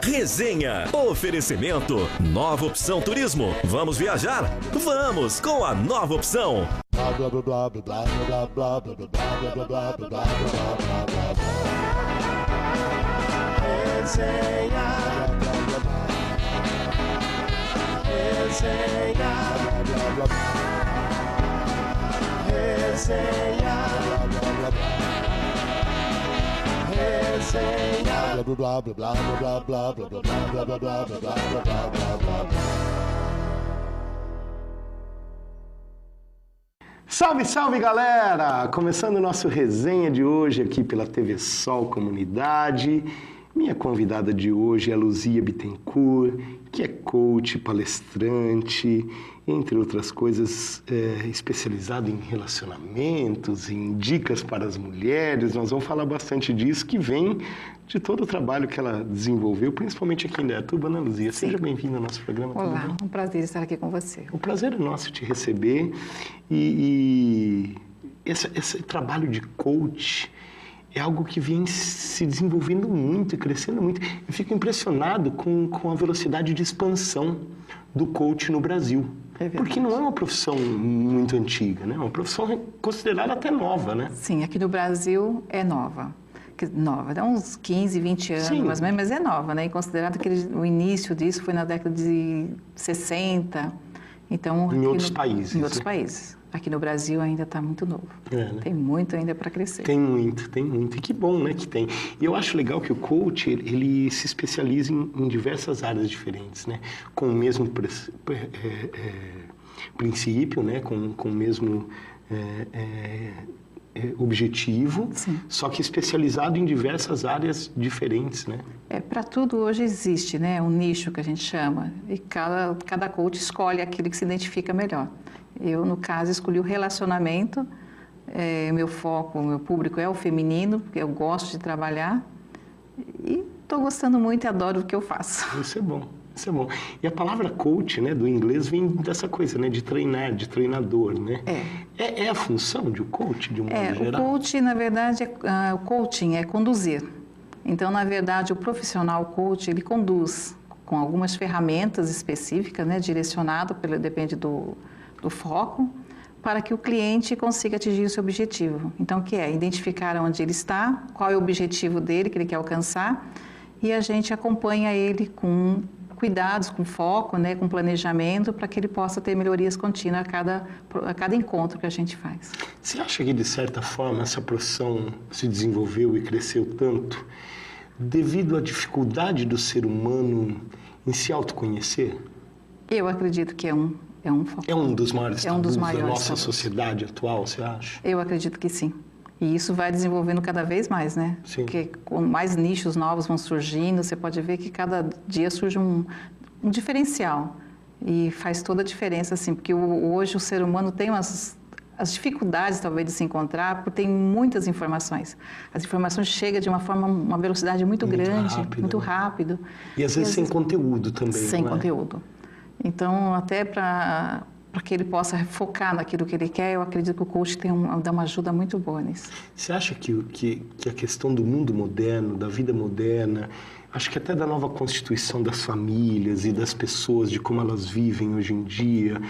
Resenha. Oferecimento Nova Opção Turismo. Vamos viajar? Vamos com a Nova Opção. Resenha. Resenha. Resenha. Salve, salve, galera! Começando o nosso resenha de hoje aqui pela TV Sol Comunidade. Minha convidada de hoje é a Luzia Bittencourt, que é coach, palestrante, entre outras coisas, especializada em relacionamentos, em dicas para as mulheres. Nós vamos falar bastante disso, que vem de todo o trabalho que ela desenvolveu, principalmente aqui em Indaiatuba, né, Luzia? Sim. Seja bem-vinda ao nosso programa. Olá, um prazer estar aqui com você. O prazer é nosso te receber e esse trabalho de coach é algo que vem se desenvolvendo muito e crescendo muito. Eu fico impressionado com a velocidade de expansão do coach no Brasil. Porque não é uma profissão muito antiga, né? É uma profissão considerada até nova, né? Sim, aqui no Brasil é nova. Nova, dá uns 15, 20 anos, Sim. mais ou menos, mas é nova, né? E considerado que o início disso foi na década de 60. Então, Em outros países. Em outros países. Aqui no Brasil ainda está muito novo. Né? Tem muito ainda para crescer. Tem muito. E que bom, né, que tem. E eu acho legal que o coach, ele se especializa em diversas áreas diferentes, né? Com o mesmo princípio, né? Com o mesmo objetivo, Sim. Só que especializado em diversas áreas diferentes, né? Para tudo hoje existe, né? Um nicho que a gente chama. E cada coach escolhe aquilo que se identifica melhor. Eu, no caso, escolhi o relacionamento. Meu foco, meu público é o feminino, porque eu gosto de trabalhar. E estou gostando muito e adoro o que eu faço. Isso é bom. E a palavra coach, né, do inglês, vem dessa coisa, né, de treinar, de treinador, né? É a função de um coach, de um modo geral? O coach, na verdade, o coaching é conduzir. Então, na verdade, o profissional coach, ele conduz com algumas ferramentas específicas, né, direcionado, depende do foco, para que o cliente consiga atingir o seu objetivo. Então, que é identificar onde ele está, qual é o objetivo dele, que ele quer alcançar, e a gente acompanha ele com cuidados, com foco, né, com planejamento, para que ele possa ter melhorias contínuas a cada encontro que a gente faz. Você acha que, de certa forma, essa profissão se desenvolveu e cresceu tanto devido à dificuldade do ser humano em se autoconhecer? Eu acredito que é um foco. É um dos maiores tabus da nossa tabus. Sociedade atual, você acha? Eu acredito que sim. E isso vai desenvolvendo cada vez mais, né? Sim. Porque com mais nichos novos vão surgindo, você pode ver que cada dia surge um diferencial. E faz toda a diferença, assim, porque hoje o ser humano tem as dificuldades, talvez, de se encontrar, porque tem muitas informações. As informações chegam de uma velocidade muito grande, muito rápido. E às vezes sem conteúdo também, sem não é? conteúdo. Então, até para que ele possa focar naquilo que ele quer, eu acredito que o coach dá uma ajuda muito boa nisso. Você acha que a questão do mundo moderno, da vida moderna, acho que até da nova constituição das famílias e das pessoas, de como elas vivem hoje em dia,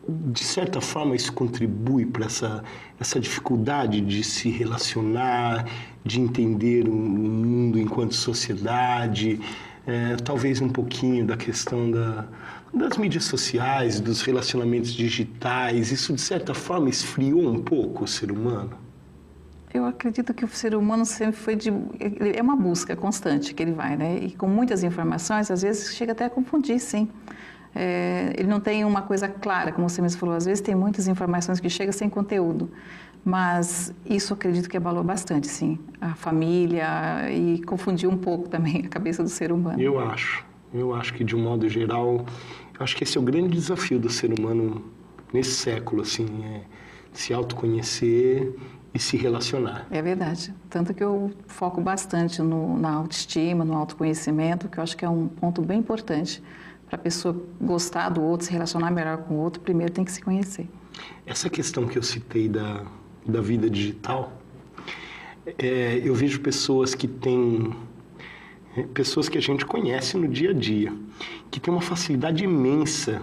de certa forma isso contribui para essa dificuldade de se relacionar, de entender o mundo enquanto sociedade, talvez um pouquinho da questão das mídias sociais, dos relacionamentos digitais, isso de certa forma esfriou um pouco o ser humano? Eu acredito que o ser humano sempre é uma busca constante que ele vai, né? E com muitas informações, às vezes chega até a confundir, sim. Ele não tem uma coisa clara, como você mesmo falou, às vezes tem muitas informações que chegam sem conteúdo. Mas isso eu acredito que abalou bastante, sim, a família e confundiu um pouco também a cabeça do ser humano. Eu acho que de um modo geral, eu acho que esse é o grande desafio do ser humano nesse século, assim, se autoconhecer e se relacionar. É verdade, tanto que eu foco bastante na autoestima, no autoconhecimento, que eu acho que é um ponto bem importante para a pessoa gostar do outro, se relacionar melhor com o outro, primeiro tem que se conhecer. Essa questão que eu citei da vida digital, eu vejo pessoas que têm pessoas que a gente conhece no dia a dia, que tem uma facilidade imensa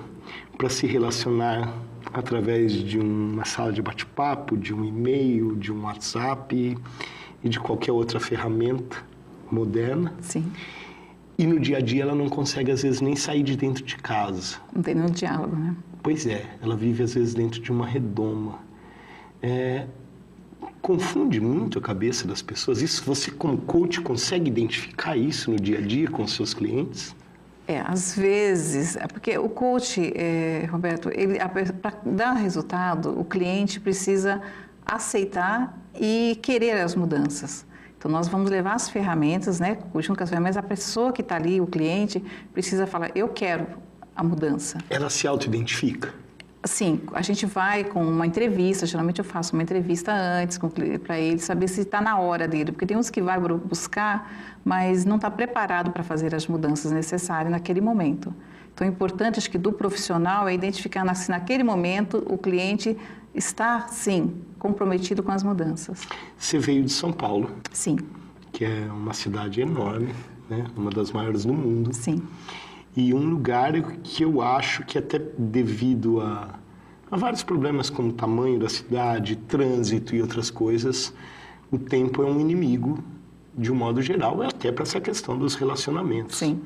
para se relacionar através de uma sala de bate-papo, de um e-mail, de um WhatsApp e de qualquer outra ferramenta moderna. Sim. E no dia a dia ela não consegue, às vezes, nem sair de dentro de casa. Não tem nenhum diálogo, né? Pois é, ela vive, às vezes, dentro de uma redoma. Confunde muito a cabeça das pessoas. Isso, você, como coach, consegue identificar isso no dia a dia com os seus clientes? Às vezes, porque o coach, Roberto, para dar resultado, o cliente precisa aceitar e querer as mudanças. Então, nós vamos levar as ferramentas, né, junto com as ferramentas, a pessoa que está ali, o cliente, precisa falar, eu quero a mudança. Ela se auto-identifica? Sim, a gente vai com uma entrevista, geralmente eu faço uma entrevista antes para ele saber se está na hora dele, porque tem uns que vai buscar, mas não está preparado para fazer as mudanças necessárias naquele momento. Então, o importante, acho que, do profissional é identificar se naquele momento o cliente está, sim, comprometido com as mudanças. Você veio de São Paulo. Sim. Que é uma cidade enorme, né? Uma das maiores do mundo. Sim. E um lugar que eu acho que até devido a vários problemas como o tamanho da cidade, trânsito e outras coisas, o tempo é um inimigo, de um modo geral, até para essa questão dos relacionamentos. Sim.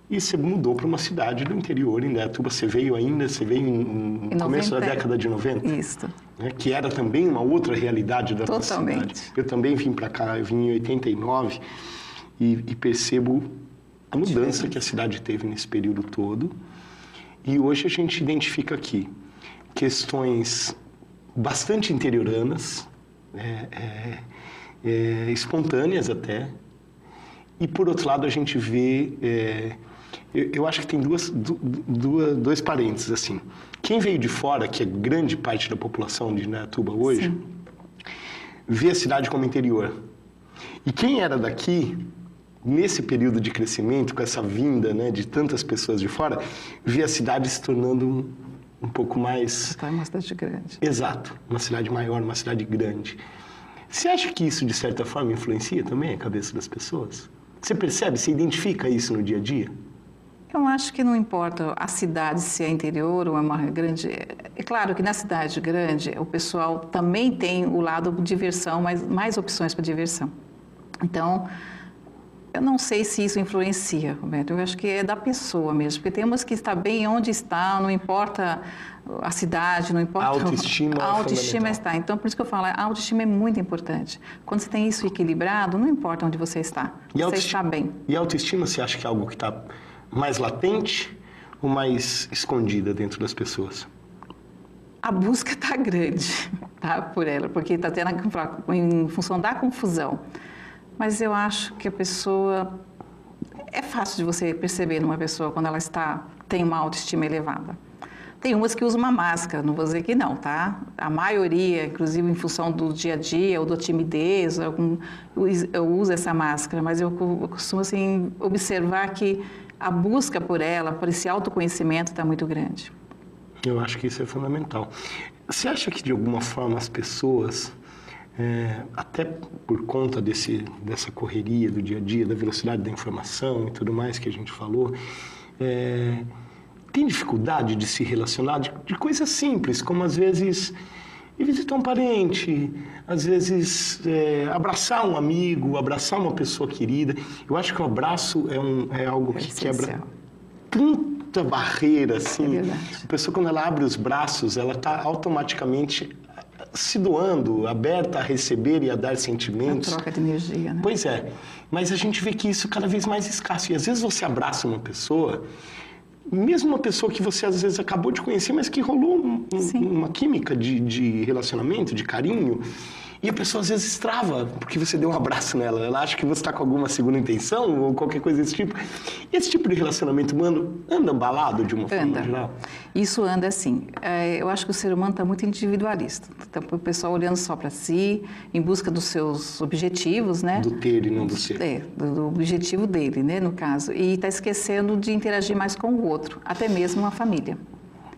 E você mudou para uma cidade do interior, em Indaiatuba. Você veio no começo da década de 90? Isso. Né? Que era também uma outra realidade da nossa Totalmente. cidade. Eu também vim para cá, eu vim em 89 e percebo a mudança que a cidade teve nesse período todo. E hoje a gente identifica aqui questões bastante interioranas, espontâneas até. E, por outro lado, a gente vê... eu acho que tem dois parênteses, assim. Quem veio de fora, que é grande parte da população de Indaiatuba hoje, sim, vê a cidade como interior. E quem era daqui, nesse período de crescimento, com essa vinda, né, de tantas pessoas de fora, vê a cidade se tornando um pouco mais... É uma cidade grande. Exato. Uma cidade maior, uma cidade grande. Você acha que isso, de certa forma, influencia também a cabeça das pessoas? Você percebe, você identifica isso no dia a dia? Eu acho que não importa a cidade, se é interior ou é uma grande... É claro que na cidade grande o pessoal também tem o lado de diversão, mais opções para diversão. Então, eu não sei se isso influencia, Roberto. Eu acho que é da pessoa mesmo, porque temos que estar bem onde está, não importa a cidade, não importa... A autoestima está. Então, por isso que eu falo, a autoestima é muito importante. Quando você tem isso equilibrado, não importa onde você está, você está bem. E a autoestima, você acha que é algo que está mais latente ou mais escondida dentro das pessoas? A busca está grande, tá, por ela, porque está tendo em função da confusão. Mas eu acho que a pessoa... É fácil de você perceber numa pessoa quando ela tem uma autoestima elevada. Tem umas que usam uma máscara, não vou dizer que não, tá? A maioria, inclusive em função do dia a dia ou da timidez, eu uso essa máscara, mas eu costumo assim, observar que a busca por ela, por esse autoconhecimento está muito grande. Eu acho que isso é fundamental. Você acha que de alguma forma as pessoas... até por conta dessa correria do dia a dia, da velocidade da informação e tudo mais que a gente falou, tem dificuldade de se relacionar de coisas simples, como às vezes ir visitar um parente, às vezes abraçar um amigo, abraçar uma pessoa querida. Eu acho que o abraço é algo que quebra tanta barreira, assim. A pessoa, quando ela abre os braços, ela está automaticamente... se doando, aberta a receber e a dar sentimentos. A troca de energia, né? Pois é. Mas a gente vê que isso é cada vez mais escasso. E às vezes você abraça uma pessoa, mesmo uma pessoa que você às vezes acabou de conhecer, mas que rolou uma química de relacionamento, de carinho, e a pessoa às vezes trava porque você deu um abraço nela. Ela acha que você está com alguma segunda intenção ou qualquer coisa desse tipo. E esse tipo de relacionamento humano anda embalado de uma forma geral? Isso anda assim. Eu acho que o ser humano está muito individualista. Então, o pessoal olhando só para si, em busca dos seus objetivos, né? Do ter e não do ser. Do objetivo dele, né, no caso. E está esquecendo de interagir mais com o outro, até mesmo a família.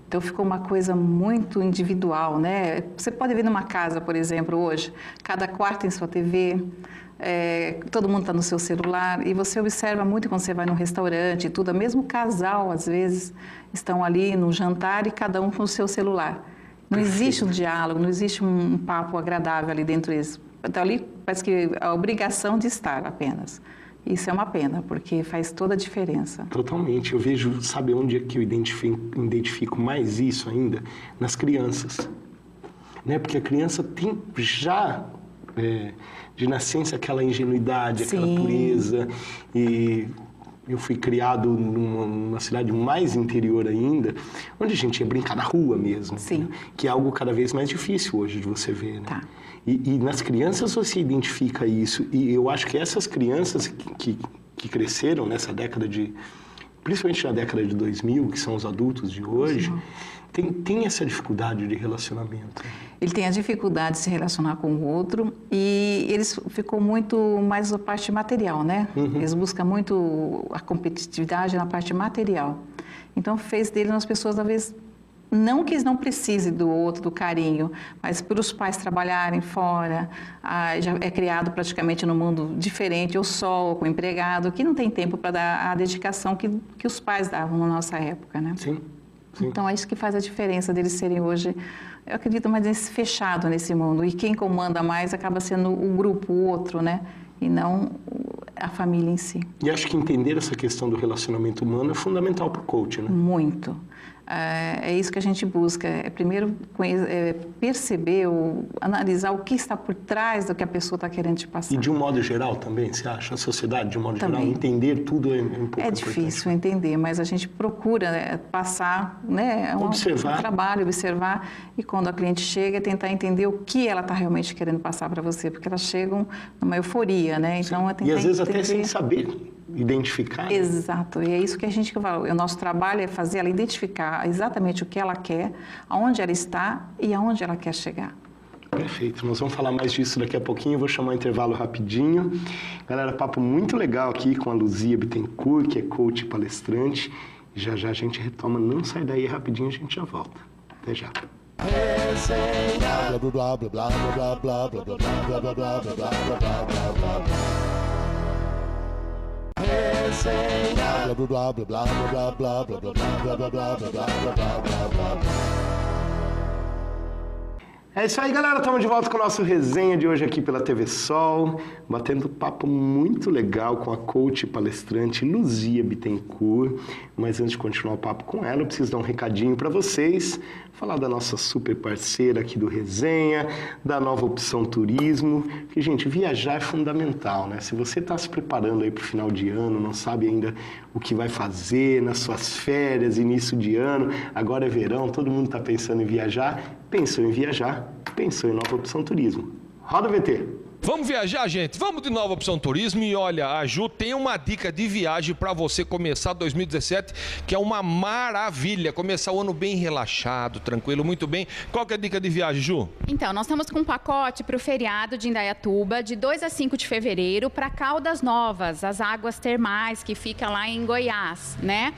Então, ficou uma coisa muito individual, né? Você pode ver numa casa, por exemplo, hoje, cada quarto tem sua TV, todo mundo está no seu celular e você observa muito quando você vai num restaurante e tudo, mesmo casal, às vezes, estão ali no jantar e cada um com o seu celular. Não existe um diálogo, não existe um papo agradável ali dentro disso. Então, ali parece que a obrigação de estar apenas. Isso é uma pena, porque faz toda a diferença. Totalmente. Eu vejo, sabe onde é que eu identifico mais isso ainda? Nas crianças. Né? Porque a criança tem já, de nascença, aquela ingenuidade, aquela pureza. E eu fui criado numa cidade mais interior ainda, onde a gente ia brincar na rua mesmo. Sim. Né? Que é algo cada vez mais difícil hoje de você ver, né? Tá. E nas crianças você identifica isso. E eu acho que essas crianças que cresceram nessa década principalmente na década de 2000, que são os adultos de hoje, tem essa dificuldade de relacionamento. Ele tem a dificuldade de se relacionar com o outro e eles ficam muito mais na parte material, né? Eles buscam muito a competitividade na parte material. Então, fez dele umas pessoas, talvez, não que eles não precisem do outro, do carinho, mas por os pais trabalharem fora, já é criado praticamente num mundo diferente, ou só, ou com empregado, que não tem tempo para dar a dedicação que os pais davam na nossa época, né? Sim. Então, é isso que faz a diferença deles serem hoje, eu acredito, mais fechado nesse mundo. E quem comanda mais acaba sendo o grupo, o outro, né? E não a família em si. E acho que entender essa questão do relacionamento humano é fundamental para o coach, né? Muito. É isso que a gente busca. Primeiro, perceber, analisar o que está por trás do que a pessoa está querendo te passar. E de um modo geral também, você acha? A sociedade, de um modo Também. geral, entender tudo é um pouco É difícil entender, mas a gente procura passar, né, um trabalho, observar, e quando a cliente chega, tentar entender o que ela está realmente querendo passar para você, porque elas chegam numa euforia, né? Então, é tentar e às vezes entender... até sem saber identificar. Exato, e é isso que a gente fala. O nosso trabalho é fazer ela identificar exatamente o que ela quer, aonde ela está e aonde ela quer chegar. Perfeito, nós vamos falar mais disso daqui a pouquinho, eu vou chamar o intervalo rapidinho. Galera, papo muito legal aqui com a Luzia Bittencourt, que é coach e palestrante. Já já a gente retoma, não sai daí, rapidinho a gente já volta. Até já. É isso aí, galera. Estamos de volta com o nosso resenha de hoje aqui pela TV Sol, batendo papo muito legal com a coach e palestrante Luzia Bittencourt. Mas antes de continuar o papo com ela, eu preciso dar um recadinho para vocês, falar da nossa super parceira aqui do resenha, da Nova Opção Turismo, que, gente, viajar é fundamental, né? Se você está se preparando aí para o final de ano, não sabe ainda o que vai fazer nas suas férias, início de ano, agora é verão, todo mundo está pensando em viajar, pensou em viajar, pensou em Nova Opção Turismo. Roda o VT! Vamos viajar, gente? Vamos de Nova Opção Turismo e olha, a Ju tem uma dica de viagem para você começar 2017, que é uma maravilha. Começar o ano bem relaxado, tranquilo, muito bem. Qual que é a dica de viagem, Ju? Então, nós estamos com um pacote para o feriado de Indaiatuba, de 2 a 5 de fevereiro, para Caldas Novas, as águas termais que fica lá em Goiás, né?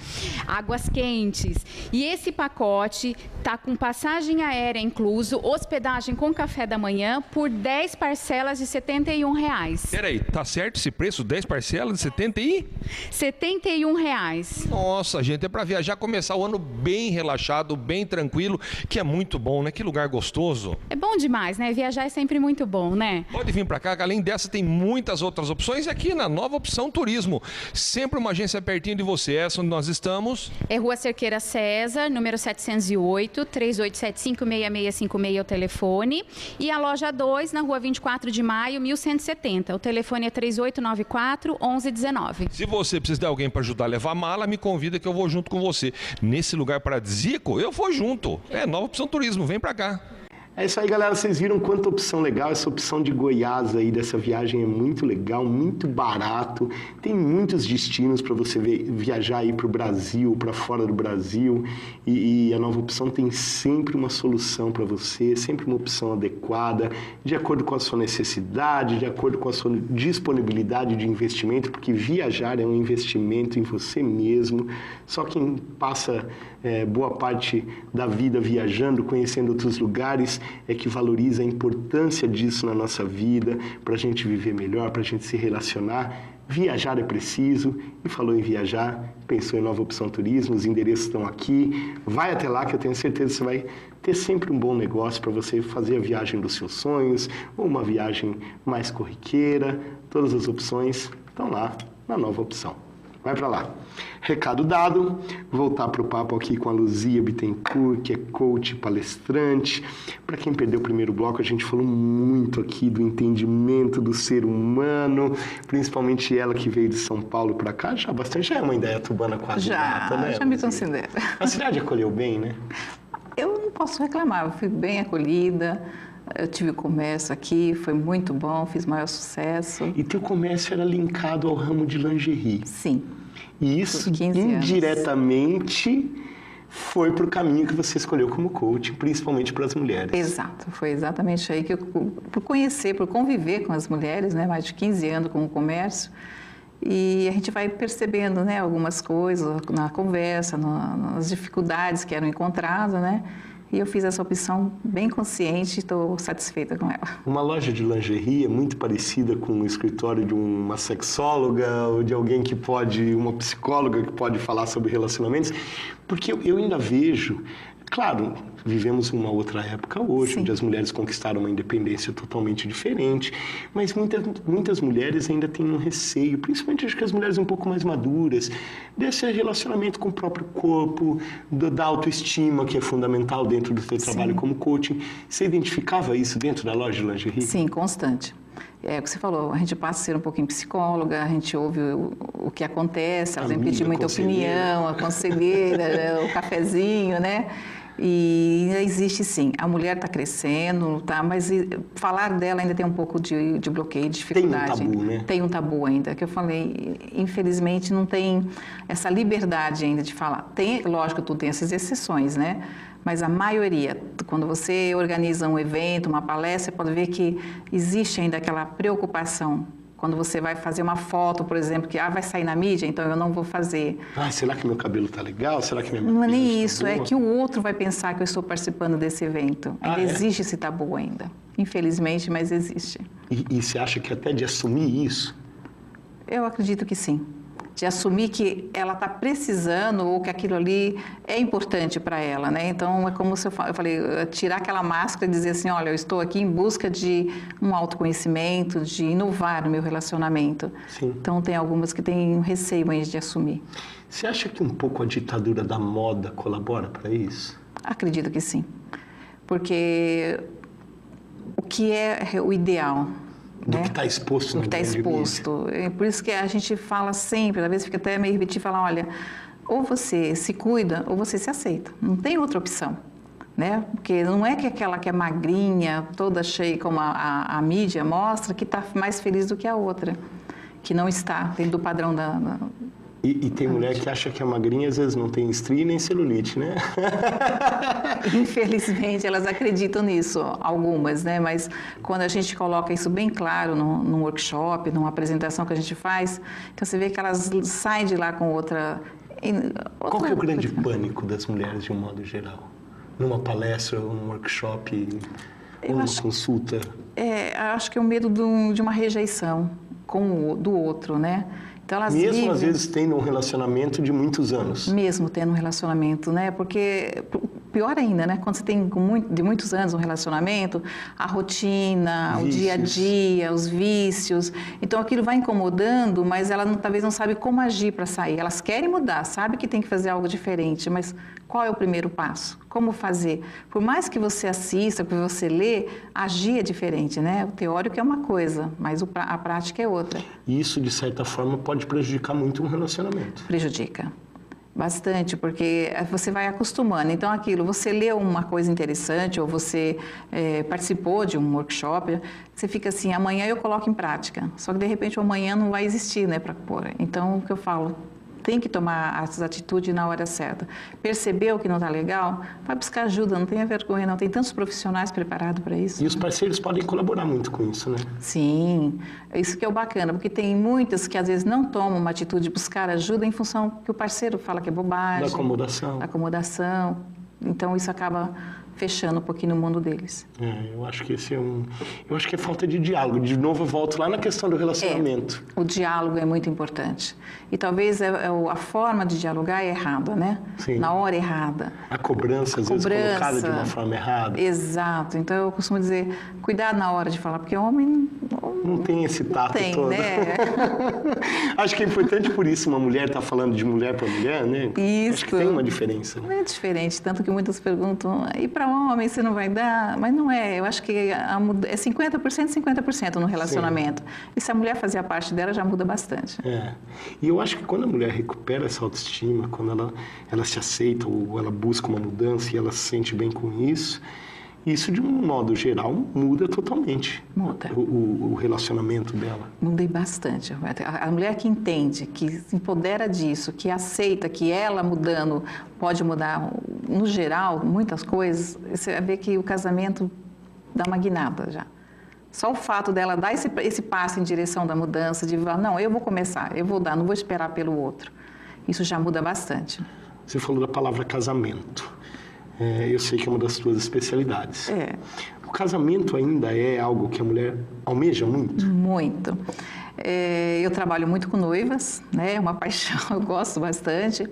Águas quentes. E esse pacote tá com passagem aérea incluso, hospedagem com café da manhã por 10 parcelas de R$71. Peraí, tá certo esse preço? 10 parcelas de 70 e? R$71. Nossa, gente, é para viajar, começar o ano bem relaxado, bem tranquilo, que é muito bom, né? Que lugar gostoso. É bom demais, né? Viajar é sempre muito bom, né? Pode vir para cá, que além dessa tem muitas outras opções aqui na Nova Opção Turismo. Sempre uma agência pertinho de você. Essa onde nós estamos. É Rua Cerqueira César, número 708, 3875-6656 é o telefone. E a loja 2, na Rua 24 de Maio, 1170. O telefone é 3894-1119. Se você precisa de alguém para ajudar a levar a mala, me convida que eu vou junto com você. Nesse lugar paradisíaco, eu vou junto. É Nova Opção Turismo, vem para cá. É isso aí, galera. Vocês viram quanta opção legal. Essa opção de Goiás aí, dessa viagem é muito legal, muito barato. Tem muitos destinos para você viajar aí para o Brasil, para fora do Brasil. E a Nova Opção tem sempre uma solução para você, sempre uma opção adequada, de acordo com a sua necessidade, de acordo com a sua disponibilidade de investimento, porque viajar é um investimento em você mesmo. Só quem passa boa parte da vida viajando, conhecendo outros lugares, é que valoriza a importância disso na nossa vida, para a gente viver melhor, para a gente se relacionar. Viajar é preciso, e falou em viajar, pensou em Nova Opção Turismo, os endereços estão aqui, vai até lá que eu tenho certeza que você vai ter sempre um bom negócio para você fazer a viagem dos seus sonhos, ou uma viagem mais corriqueira, todas as opções estão lá na Nova Opção. Vai para lá. Recado dado, voltar para o papo aqui com a Luzia Bittencourt, que é coach, palestrante. Para quem perdeu o primeiro bloco, a gente falou muito aqui do entendimento do ser humano, principalmente ela que veio de São Paulo para cá, já é uma indaiatubana quase nata, né? Já me considero. A cidade acolheu bem, né? Eu não posso reclamar, eu fui bem acolhida. Eu tive comércio aqui, foi muito bom, fiz maior sucesso. E teu comércio era linkado ao ramo de lingerie. Sim. E isso, indiretamente, foi para o caminho que você escolheu como coach, principalmente para as mulheres. Exato, foi exatamente aí que eu, por conhecer, por conviver com as mulheres, né, mais de 15 anos com o comércio, e a gente vai percebendo, né, algumas coisas na conversa, nas dificuldades que eram encontradas, né? E eu fiz essa opção bem consciente e estou satisfeita com ela. Uma loja de lingerie é muito parecida com o escritório de uma sexóloga ou de alguém que pode, uma psicóloga que pode falar sobre relacionamentos, porque eu ainda vejo, claro, vivemos uma outra época hoje, onde as mulheres conquistaram uma independência totalmente diferente, mas muitas mulheres ainda têm um receio, principalmente acho que as mulheres um pouco mais maduras, desse relacionamento com o próprio corpo, da autoestima, que é fundamental dentro do seu trabalho como coaching. Você identificava isso dentro da loja de lingerie? Sim, constante. É o que você falou, a gente passa a ser um pouquinho psicóloga, a gente ouve o que acontece, elas vêm pedir muita opinião, a conselheira, o cafezinho, né? E existe sim, a mulher está crescendo, tá? Mas falar dela ainda tem um pouco de bloqueio, de dificuldade. Tem um tabu, né? Tem um tabu ainda, que eu falei, infelizmente não tem essa liberdade ainda de falar. Tem, lógico, tudo tem essas exceções, né? Mas a maioria, quando você organiza um evento, uma palestra, você pode ver que existe ainda aquela preocupação. Quando você vai fazer uma foto, por exemplo, que vai sair na mídia, então eu não vou fazer. Será que meu cabelo está legal? Será que minha Não é nem isso, é que o outro vai pensar que eu estou participando desse evento. Ainda existe esse tabu ainda. Infelizmente, mas existe. E você acha que até de assumir isso? Eu acredito que sim. De assumir que ela está precisando ou que aquilo ali é importante para ela, né? Então, é como se eu falei, tirar aquela máscara e dizer assim, olha, eu estou aqui em busca de um autoconhecimento, de inovar no meu relacionamento. Sim. Então, tem algumas que têm um receio aí de assumir. Você acha que um pouco a ditadura da moda colabora para isso? Acredito que sim. Porque o que é o ideal? Do que está exposto no grande mídia. É por isso que a gente fala sempre, às vezes fica até meio repetido, fala, olha, ou você se cuida ou você se aceita. Não tem outra opção, né? Porque não é que aquela que é magrinha, toda cheia, como a mídia mostra, que está mais feliz do que a outra, que não está dentro do padrão da... E tem mulher que acha que a magrinha às vezes não tem estria nem celulite, né? Infelizmente, elas acreditam nisso, algumas, né? Mas quando a gente coloca isso bem claro num workshop, numa apresentação que a gente faz, então você vê que elas saem de lá com outra... Qual que é o grande pânico das mulheres de um modo geral? Numa palestra, ou num workshop, ou numa consulta? Acho que é o medo de uma rejeição do outro, né? Então, elas mesmo às vezes tendo um relacionamento de muitos anos. Mesmo tendo um relacionamento, né? Porque pior ainda, né? Quando você tem de muitos anos um relacionamento, a rotina, vícios. O dia a dia, os vícios. Então aquilo vai incomodando, mas ela talvez não sabe como agir para sair. Elas querem mudar, sabe que tem que fazer algo diferente, mas qual é o primeiro passo? Como fazer? Por mais que você assista, que você lê, agir é diferente, né? O teórico é uma coisa, mas a prática é outra. E isso, de certa forma, pode prejudicar muito um relacionamento. Prejudica. Bastante, porque você vai acostumando. Então, aquilo, você leu uma coisa interessante ou você participou de um workshop, você fica assim, amanhã eu coloco em prática. Só que, de repente, o amanhã não vai existir, né, para pôr. Então, o que eu falo, tem que tomar as atitudes na hora certa. Percebeu que não está legal? Vai buscar ajuda, não tenha vergonha, não. Tem tantos profissionais preparados para isso. E os parceiros podem colaborar muito com isso, né? Sim, isso que é o bacana, porque tem muitas que às vezes não tomam uma atitude de buscar ajuda em função que o parceiro fala que é bobagem. Da acomodação. Da acomodação. Então, isso acaba fechando um pouquinho no mundo deles. Eu acho que eu acho que é falta de diálogo. De novo, eu volto lá na questão do relacionamento. O diálogo é muito importante. E talvez a forma de dialogar é errada, né? Sim. Na hora errada. A cobrança, às vezes, colocada de uma forma errada. Exato. Então, eu costumo dizer, cuidado na hora de falar, porque o homem... Não tem esse tato todo. Né? Acho que é importante por isso uma mulher estar falando de mulher para mulher, né? Isso. Acho que tem uma diferença. Né? É diferente, tanto que muitas perguntam, e para homem você não vai dar? Mas não é, eu acho que é 50%, 50% no relacionamento. Sim. E se a mulher fazer a parte dela, já muda bastante. E eu acho que quando a mulher recupera essa autoestima, quando ela se aceita ou ela busca uma mudança e ela se sente bem com isso, de um modo geral muda totalmente. Muda. O relacionamento dela. Muda bastante. A mulher que entende, que se empodera disso, que aceita que ela mudando pode mudar, no geral, muitas coisas, você vai ver que o casamento dá uma guinada já. Só o fato dela dar esse passo em direção da mudança, de falar, não, eu vou começar, eu vou dar, não vou esperar pelo outro. Isso já muda bastante. Você falou da palavra casamento. Eu sei que é uma das suas especialidades. O casamento ainda é algo que a mulher almeja muito? Muito. Eu trabalho muito com noivas, né? É uma paixão, eu gosto bastante.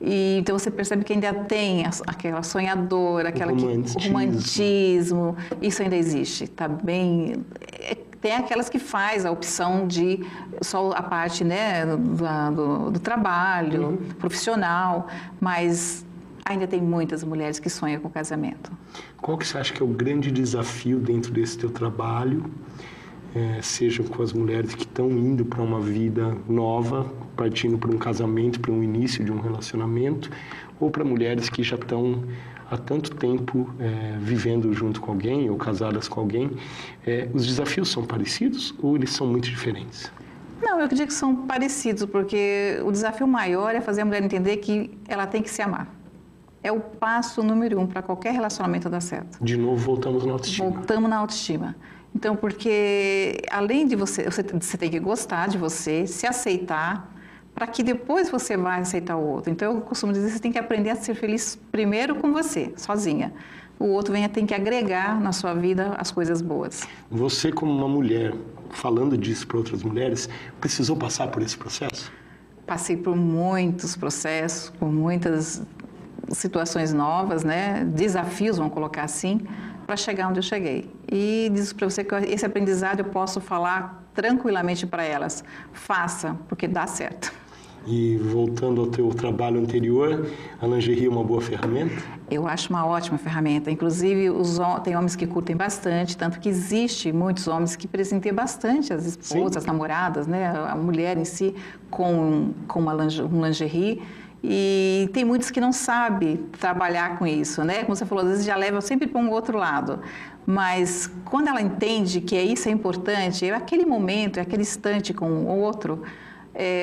E, então você percebe que ainda tem aquela sonhadora, o romantismo, isso ainda existe, tá bem... Tem aquelas que faz a opção de só a parte, né, do trabalho profissional, mas ainda tem muitas mulheres que sonham com casamento. Qual que você acha que é o grande desafio dentro desse teu trabalho, seja com as mulheres que estão indo para uma vida nova, partindo para um casamento, para um início de um relacionamento, ou para mulheres que já estão há tanto tempo vivendo junto com alguém ou casadas com alguém? Os desafios são parecidos ou eles são muito diferentes? Não, eu acredito que são parecidos, porque o desafio maior é fazer a mulher entender que ela tem que se amar. É o passo número 1 para qualquer relacionamento dar certo. De novo, voltamos na autoestima. Voltamos na autoestima. Então, porque além de você tem que gostar de você, se aceitar, para que depois você vai aceitar o outro. Então, eu costumo dizer que você tem que aprender a ser feliz primeiro com você, sozinha. O outro tem que agregar na sua vida as coisas boas. Você, como uma mulher, falando disso para outras mulheres, precisou passar por esse processo? Passei por muitos processos, por muitas situações novas, né? Desafios, vamos colocar assim, para chegar onde eu cheguei. E diz para você que esse aprendizado eu posso falar tranquilamente para elas. Faça, porque dá certo. E voltando ao teu trabalho anterior, a lingerie é uma boa ferramenta? Eu acho uma ótima ferramenta. Inclusive, tem homens que curtem bastante, tanto que existe muitos homens que presenteiam bastante as esposas, as namoradas, né? A mulher em si, com um lingerie. E tem muitos que não sabem trabalhar com isso, né? Como você falou, às vezes já leva sempre para um outro lado. Mas quando ela entende que isso é importante, é aquele momento, é aquele instante com o outro,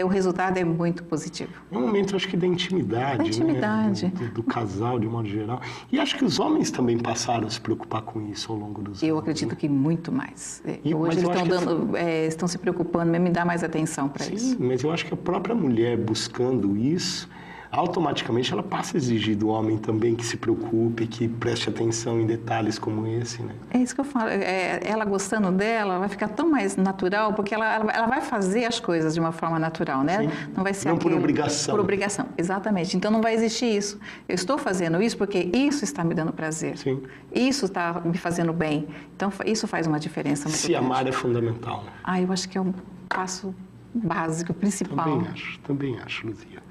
o resultado é muito positivo. É um momento, acho que, da intimidade, né? Do casal, de modo geral. E acho que os homens também passaram a se preocupar com isso ao longo dos anos. Eu acredito que muito mais. Hoje eles estão se preocupando, me dá mais atenção para isso. Sim, mas eu acho que a própria mulher buscando isso, automaticamente ela passa a exigir do homem também que se preocupe, que preste atenção em detalhes como esse, né? É isso que eu falo. Ela gostando dela, vai ficar tão mais natural, porque ela vai fazer as coisas de uma forma natural, né? Sim. Não vai ser não por obrigação. Por obrigação, exatamente. Então não vai existir isso. Eu estou fazendo isso porque isso está me dando prazer. Sim. Isso está me fazendo bem. Então isso faz uma diferença muito grande. Se amar é fundamental. Eu acho que é um passo básico, principal. Também acho, Luzia.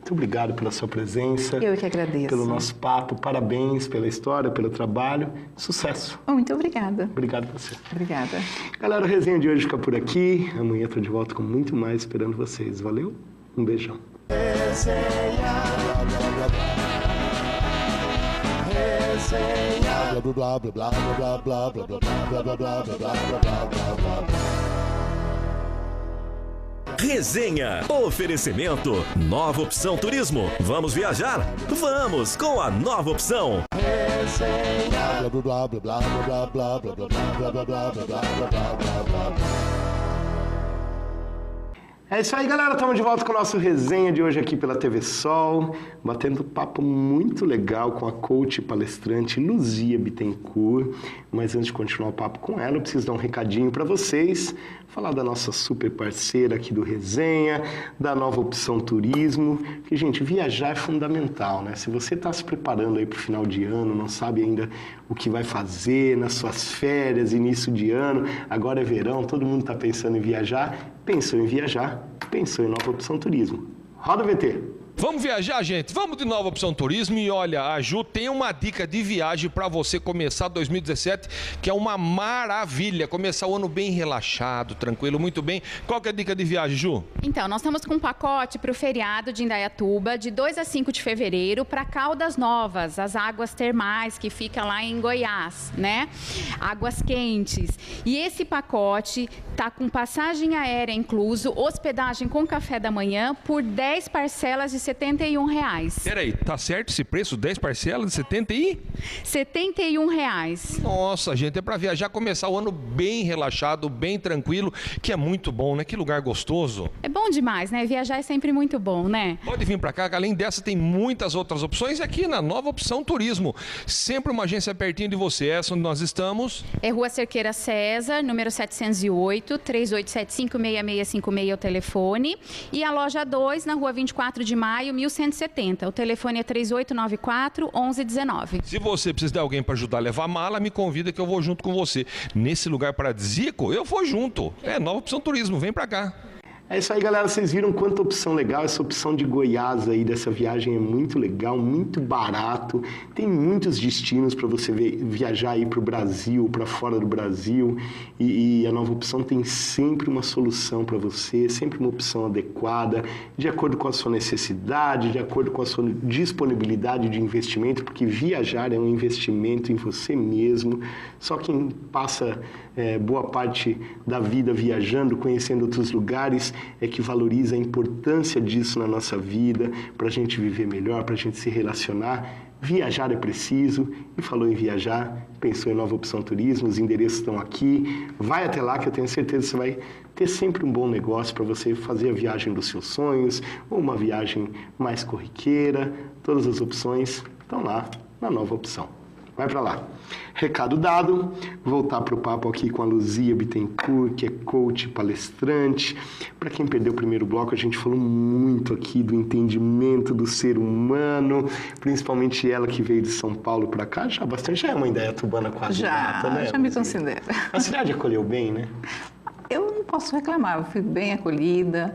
Muito obrigado pela sua presença. Eu que agradeço. Pelo nosso papo. Parabéns pela história, pelo trabalho. Sucesso. Muito obrigada. Obrigado a você. Obrigada. Galera, a resenha de hoje fica por aqui. Amanhã estou de volta com muito mais esperando vocês. Valeu? Um beijão. Resenha. Oferecimento. Nova Opção Turismo. Vamos viajar? Vamos com a Nova Opção. É isso aí, galera. Estamos de volta com o nosso resenha de hoje aqui pela TV Sol, batendo papo muito legal com a coach e palestrante Luzia Bittencourt. Mas antes de continuar o papo com ela, eu preciso dar um recadinho para vocês, falar da nossa super parceira aqui do resenha, da Nova Opção Turismo, que, gente, viajar é fundamental, né? Se você está se preparando aí para o final de ano, não sabe ainda o que vai fazer nas suas férias, início de ano, agora é verão, todo mundo está pensando em viajar, pensou em viajar, pensou em Nova Opção Turismo. Roda o VT! Vamos viajar, gente? Vamos de Nova Opção Turismo e olha, a Ju tem uma dica de viagem para você começar 2017, que é uma maravilha, começar o ano bem relaxado, tranquilo, muito bem. Qual que é a dica de viagem, Ju? Então, nós estamos com um pacote para o feriado de Indaiatuba, de 2 a 5 de fevereiro, para Caldas Novas, as águas termais que fica lá em Goiás, né? Águas quentes. E esse pacote tá com passagem aérea incluso, hospedagem com café da manhã por 10 parcelas de R$71. Peraí, tá certo esse preço? 10 parcelas de 70 e? R$71. Nossa, gente, é para viajar, começar o ano bem relaxado, bem tranquilo, que é muito bom, né? Que lugar gostoso. É bom demais, né? Viajar é sempre muito bom, né? Pode vir para cá, que além dessa tem muitas outras opções aqui na Nova Opção Turismo. Sempre uma agência pertinho de você. Essa onde nós estamos. É Rua Cerqueira César, número 708, 3875-6656 é o telefone. E a loja 2, na Rua 24 de Maio, 1170. O telefone é 3894-1119. Se você precisa de alguém para ajudar a levar a mala, me convida que eu vou junto com você. Nesse lugar paradisíaco, eu vou junto. É Nova Opção Turismo, vem para cá. É isso aí, galera. Vocês viram quanta opção legal. Essa opção de Goiás aí, dessa viagem é muito legal, muito barato. Tem muitos destinos para você viajar aí para o Brasil, para fora do Brasil. E a Nova Opção tem sempre uma solução para você, sempre uma opção adequada, de acordo com a sua necessidade, de acordo com a sua disponibilidade de investimento, porque viajar é um investimento em você mesmo. Só quem passa boa parte da vida viajando, conhecendo outros lugares, é que valoriza a importância disso na nossa vida, para a gente viver melhor, para a gente se relacionar. Viajar é preciso, e falou em viajar, pensou em Nova Opção Turismo, os endereços estão aqui, vai até lá que eu tenho certeza que você vai ter sempre um bom negócio para você fazer a viagem dos seus sonhos, ou uma viagem mais corriqueira. Todas as opções estão lá na Nova Opção. Vai para lá. Recado dado, voltar para o papo aqui com a Luzia Bittencourt, que é coach, palestrante. Para quem perdeu o primeiro bloco, a gente falou muito aqui do entendimento do ser humano, principalmente ela que veio de São Paulo para cá, já é uma indaiatubana quase nata, né? Já me considero. A cidade acolheu bem, né? Eu não posso reclamar, eu fui bem acolhida.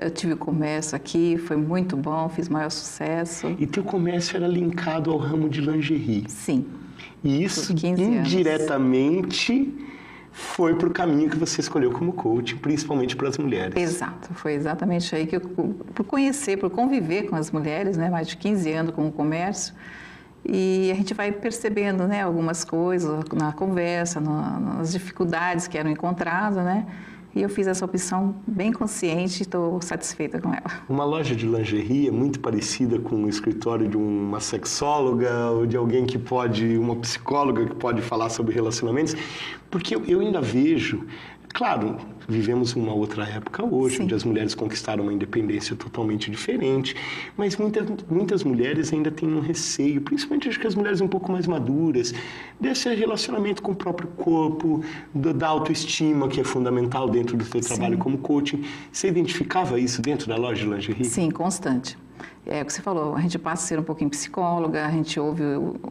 Eu tive comércio aqui, foi muito bom, fiz maior sucesso. E teu comércio era linkado ao ramo de lingerie. Sim. E isso, indiretamente, foi para o caminho que você escolheu como coach, principalmente para as mulheres. Exato, foi exatamente aí que eu, por conhecer, por conviver com as mulheres, né, mais de 15 anos com o comércio, e a gente vai percebendo, né, algumas coisas na conversa, nas dificuldades que eram encontradas, né? E eu fiz essa opção bem consciente e estou satisfeita com ela. Uma loja de lingerie é muito parecida com um escritório de uma sexóloga ou de alguém que pode, uma psicóloga que pode falar sobre relacionamentos, porque eu ainda vejo, claro, vivemos uma outra época hoje, onde as mulheres conquistaram uma independência totalmente diferente, mas muitas mulheres ainda têm um receio, principalmente acho que as mulheres um pouco mais maduras, desse relacionamento com o próprio corpo, da autoestima, que é fundamental dentro do seu trabalho como coaching. Você identificava isso dentro da loja de lingerie? Sim, constante. É o que você falou, a gente passa a ser um pouquinho psicóloga, a gente ouve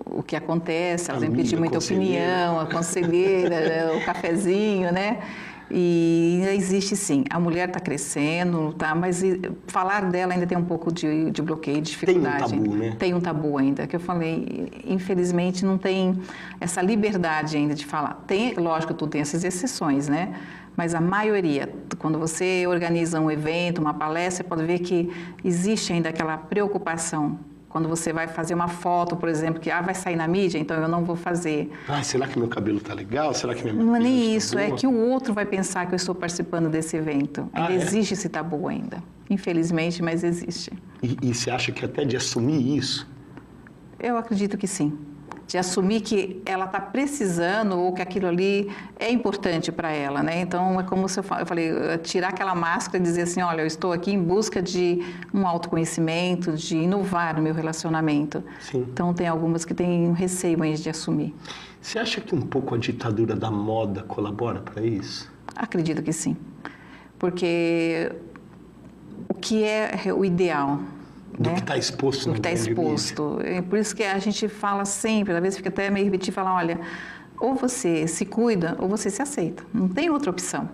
o que acontece, elas vêm pedir muita opinião, a conselheira, o cafezinho, né? E existe sim, a mulher está crescendo, tá? Mas falar dela ainda tem um pouco de bloqueio, de dificuldade. Tem um tabu, né? Tem um tabu ainda, que eu falei, infelizmente não tem essa liberdade ainda de falar. Tem, lógico, tu tem essas exceções, né? Mas a maioria, quando você organiza um evento, uma palestra, você pode ver que existe ainda aquela preocupação. Quando você vai fazer uma foto, por exemplo, que vai sair na mídia, então eu não vou fazer. Será que meu cabelo está legal? Será que minha Não é nem isso, é que o outro vai pensar que eu estou participando desse evento. Ainda existe esse tabu ainda. Infelizmente, mas existe. E você acha que até de assumir isso? Eu acredito que sim. de assumir que ela está precisando ou que aquilo ali é importante para ela, né? Então, é como se eu falei, tirar aquela máscara e dizer assim, olha, eu estou aqui em busca de um autoconhecimento, de inovar no meu relacionamento. Sim. Então, tem algumas que têm receio ainda de assumir. Você acha que um pouco a ditadura da moda colabora para isso? Acredito que sim, porque o que é o ideal? Do né? que está exposto no que está exposto. É por isso que a gente fala sempre, às vezes fica até meio repetido, falar, olha, ou você se cuida ou você se aceita. Não tem outra opção,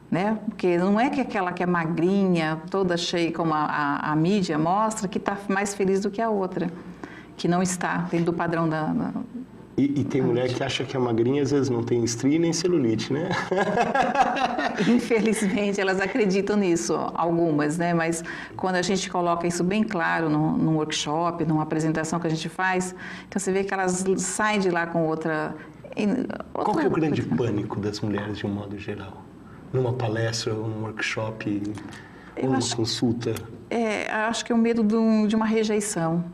né? Porque não é que aquela que é magrinha, toda cheia, como a mídia mostra, que está mais feliz do que a outra, que não está dentro do padrão da... E tem mulher que acha que a magrinha às vezes não tem estria nem celulite, né? Infelizmente, elas acreditam nisso, algumas, né? Mas quando a gente coloca isso bem claro num workshop, numa apresentação que a gente faz, então você vê que elas saem de lá com outra... Qual que é o grande pânico das mulheres de um modo geral? Numa palestra, ou num workshop, ou numa consulta? Acho que é o medo de uma rejeição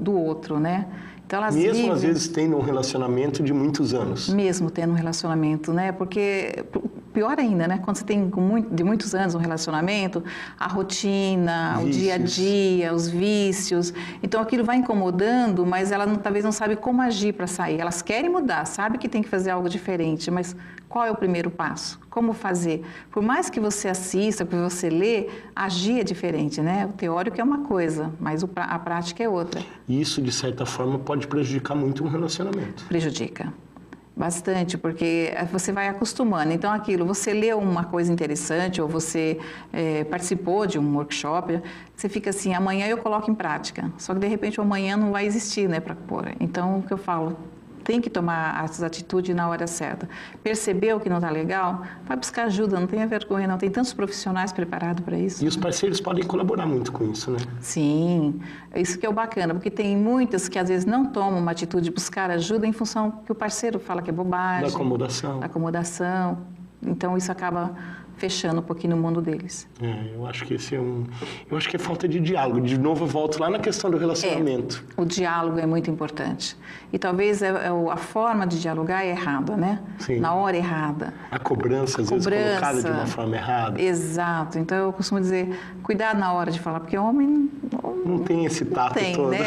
do outro, né? Então, elas mesmo às vezes tendo um relacionamento de muitos anos. Mesmo tendo um relacionamento, né? Porque pior ainda, né? Quando você tem de muitos anos um relacionamento, a rotina, vícios. O dia a dia, os vícios. Então aquilo vai incomodando, mas ela talvez não sabe como agir para sair. Elas querem mudar, sabe que tem que fazer algo diferente, mas qual é o primeiro passo? Como fazer? Por mais que você assista, que você lê, agir é diferente, né? O teórico é uma coisa, mas a prática é outra. E isso, de certa forma, pode prejudicar muito um relacionamento. Prejudica. Bastante, porque você vai acostumando. Então, aquilo, você leu uma coisa interessante ou você participou de um workshop, você fica assim, amanhã eu coloco em prática. Só que, de repente, o amanhã não vai existir, né, para pôr. Então, o que eu falo, tem que tomar as atitudes na hora certa. Percebeu que não está legal? Vai buscar ajuda, não tenha vergonha, não. Tem tantos profissionais preparados para isso. E os parceiros podem colaborar muito com isso, né? Sim, isso que é o bacana, porque tem muitas que às vezes não tomam uma atitude de buscar ajuda em função que o parceiro fala que é bobagem. Da acomodação. Da acomodação. Então, isso acaba fechando um pouquinho no mundo deles. Eu acho que esse eu acho que é falta de diálogo. De novo, eu volto lá na questão do relacionamento. O diálogo é muito importante. E talvez a forma de dialogar é errada, né? Sim. Na hora errada. A cobrança, às vezes, colocada de uma forma errada. Exato. Então, eu costumo dizer, cuidado na hora de falar, porque homem... Não tem esse tato todo. Né?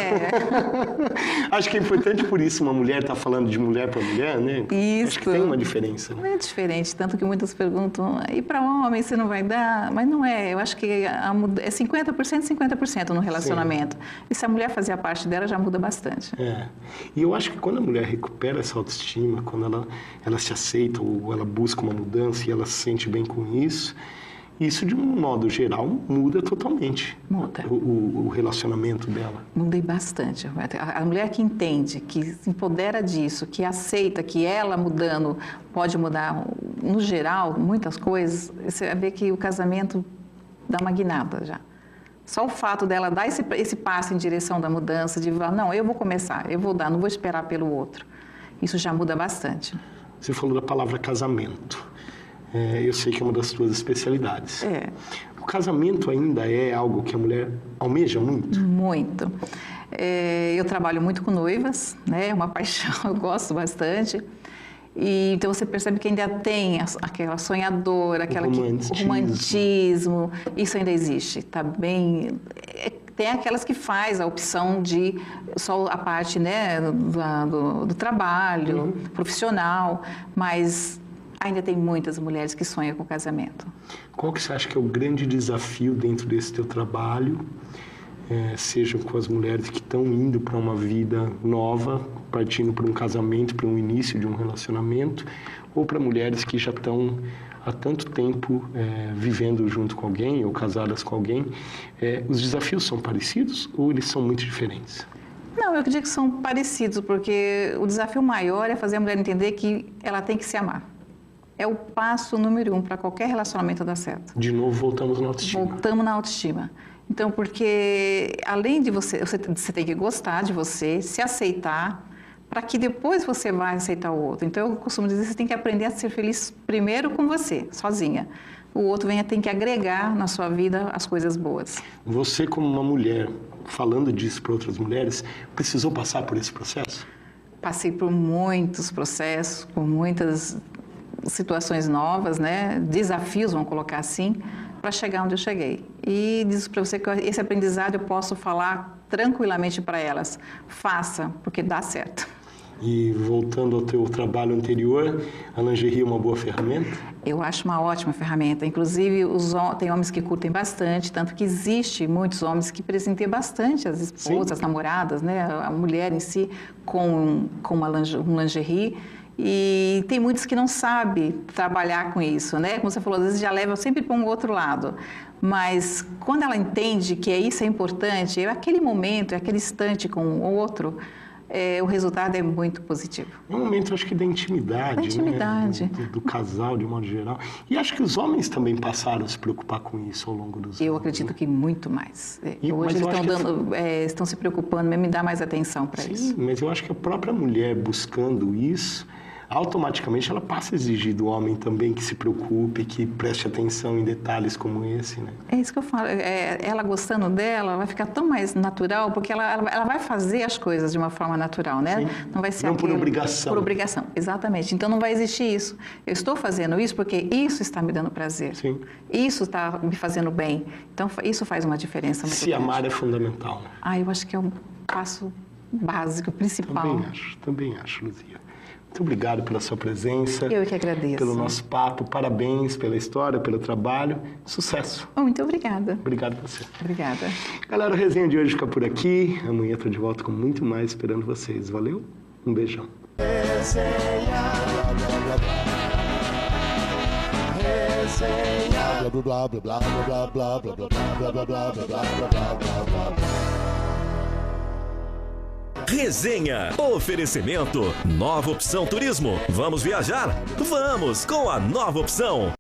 Acho que é importante por isso uma mulher estar falando de mulher para mulher, né? Isso. Acho que tem uma diferença. Né? É diferente, tanto que muitas perguntam, e para homem você não vai dar? Mas não é, eu acho que é 50%, 50% no relacionamento. Sim. E se a mulher fazer a parte dela, já muda bastante. E eu acho que quando a mulher recupera essa autoestima, quando ela se aceita ou ela busca uma mudança e ela se sente bem com isso, de um modo geral muda totalmente. Muda. O relacionamento dela. Muda bastante. A mulher que entende, que se empodera disso, que aceita que ela mudando pode mudar, no geral, muitas coisas, você vai ver que o casamento dá uma guinada já. Só o fato dela dar esse passo em direção da mudança, de falar, não, eu vou começar, eu vou dar, não vou esperar pelo outro. Isso já muda bastante. Você falou da palavra casamento. Eu sei que é uma das suas especialidades. O casamento ainda é algo que a mulher almeja muito? Muito. Eu trabalho muito com noivas, né? É uma paixão, eu gosto bastante. E, então você percebe que ainda tem aquela sonhadora, o romantismo, isso ainda existe, tá bem... Tem aquelas que faz a opção de só a parte, né, do trabalho profissional, mas ainda tem muitas mulheres que sonham com o casamento. Qual que você acha que é o grande desafio dentro desse teu trabalho, sejam com as mulheres que estão indo para uma vida nova, partindo para um casamento, para um início de um relacionamento, ou para mulheres que já estão há tanto tempo vivendo junto com alguém ou casadas com alguém? Os desafios são parecidos ou eles são muito diferentes? Não, eu digo que são parecidos, porque o desafio maior é fazer a mulher entender que ela tem que se amar. É o passo número 1 para qualquer relacionamento dar certo. De novo, voltamos na autoestima. Voltamos na autoestima. Então, porque além de você tem que gostar de você, se aceitar, para que depois você vai aceitar o outro. Então, eu costumo dizer que você tem que aprender a ser feliz primeiro com você, sozinha. O outro tem que agregar na sua vida as coisas boas. Você, como uma mulher, falando disso para outras mulheres, precisou passar por esse processo? passei por muitos processos, por muitas situações novas, né? Desafios, vamos colocar assim, para chegar onde eu cheguei. E diz para você que esse aprendizado eu posso falar tranquilamente para elas. Faça, porque dá certo. E voltando ao teu trabalho anterior, a lingerie é uma boa ferramenta? Eu acho uma ótima ferramenta. Inclusive, tem homens que curtem bastante, tanto que existe muitos homens que presenteiam bastante as esposas, as namoradas, né? A mulher em si, com um lingerie. E tem muitos que não sabem trabalhar com isso, né? Como você falou, às vezes já leva sempre para um outro lado. Mas quando ela entende que isso é importante, é aquele momento, é aquele instante com o outro, o resultado é muito positivo. É um momento, acho que, da intimidade, né? Do casal, de modo geral. E acho que os homens também passaram a se preocupar com isso ao longo dos anos. Eu acredito que muito mais. Hoje eles estão se preocupando, mesmo em dar mais atenção para isso. Sim, mas eu acho que a própria mulher buscando isso, automaticamente ela passa a exigir do homem também que se preocupe, que preste atenção em detalhes como esse, né? É isso que eu falo. Ela gostando dela, vai ficar tão mais natural, porque ela vai fazer as coisas de uma forma natural, né? Sim. Não vai ser não por obrigação. Por obrigação, exatamente. Então não vai existir isso. Eu estou fazendo isso porque isso está me dando prazer. Sim. Isso está me fazendo bem. Então isso faz uma diferença muito grande. Se amar é fundamental. Eu acho que é um passo básico, principal. Também acho, Luzia. Muito obrigado pela sua presença. Eu que agradeço. Pelo nosso papo. Parabéns pela história, pelo trabalho. Sucesso. Muito obrigada. Obrigado a você. Obrigada. Galera, a resenha de hoje fica por aqui. Amanhã eu tô de volta com muito mais esperando vocês. Valeu? Um beijão. Resenha. Oferecimento. Nova Opção Turismo. Vamos viajar? Vamos com a Nova Opção.